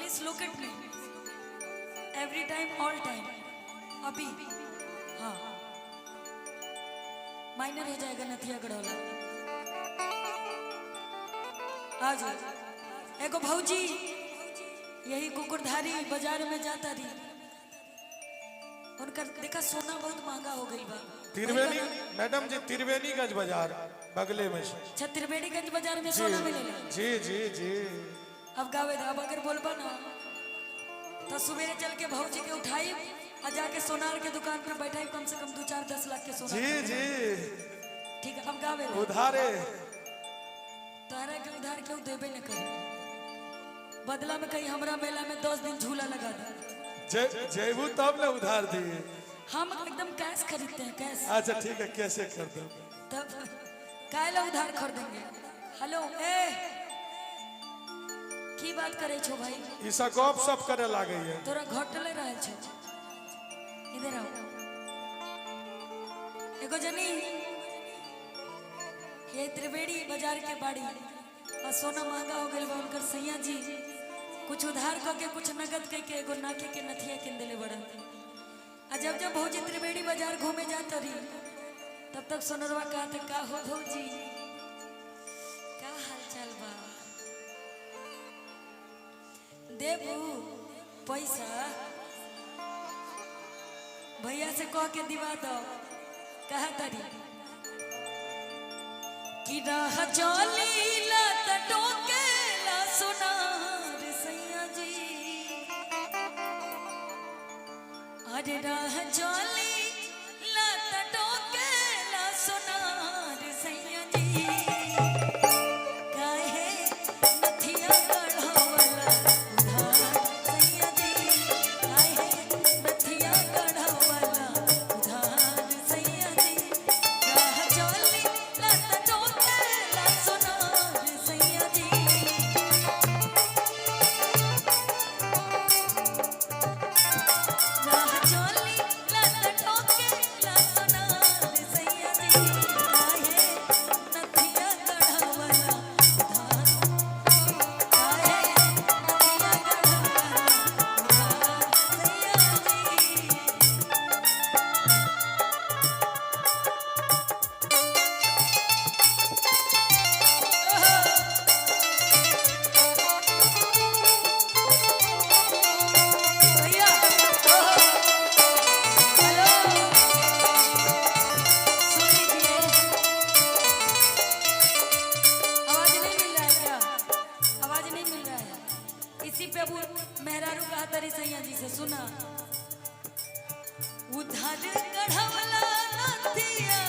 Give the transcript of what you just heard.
Please look at me every time all time. अभी हाँ minor हो जाएगा नथिया गढ़ौला। आज एगो भौजी यही कुकुरधारी बाजार में जाता रही, उनका देखा सोना बहुत महंगा हो गई बा। त्रिवेणी मैडम जी, त्रिवेणीगंज बाजार बगले में। अच्छा त्रिवेणीगंज बाजार में सोना मिलेगा। जी जी जी। अब गावे अब अगर बोलबा ना तो सवेरे चल के भौजी के उठाई और जाके सोनार के दुकान पर बैठाई, कम से कम 2-4-10 लाख के सोना। जी जी ठीक है अब गावे उधारे तारा के उधार क्यों देबे न करी, बदला में कहीं हमरा मेला में 10 दिन झूला लगा दे। जेबू तब ना उधार दिए। हम एकदम कैश खरीदते हैं कैश। अच्छा ठीक है, कैसे कर दो तब कायला उधार खरीदेंगे। हेलो ए की बात करे छो भाई, ईसा गप सब करे लागे है। तोरा घटले रहे छो। इधर आओ। एगो जनी ये त्रिवेणी बाजार के बाड़ी और सोना महंगा हो गए बा। उनकर सैया जी कुछ उधार करके कुछ नगद के एगो नाके के नथिया किन दिले बड़ा। आ जब जब भौजी त्रिवेणी बाजार घूमे जाता रही तब तक सोनरवा कहते का हो भौजी का हाल चाल बा, देबू पैसा भैया से कह के दिवा दो। कहा तारी कि राह चलीला त टोकेला सोनार सैया जी, अरे राह चलीला त टोकेला सोनार सैया जी, काहे नथिया गढ़वला उधार सैया जी, काहे नथिया गढ़वला उधार सैया जी, राह चलीला त टोकेला सोनार सैया जी, राह चलीला त टोकेला सोनार सैया जी, काहे नथिया गढ़वला उधार, काहे नथिया गढ़वला उधार सैया जी। भैया हेलो सुन लीजिए, आवाज नहीं मिल रहा है क्या? आवाज नहीं मिल रहा है। इसी पे वो मेहरारू कहा तरी सैया जी से सुना, उधार गढ़वला नथिया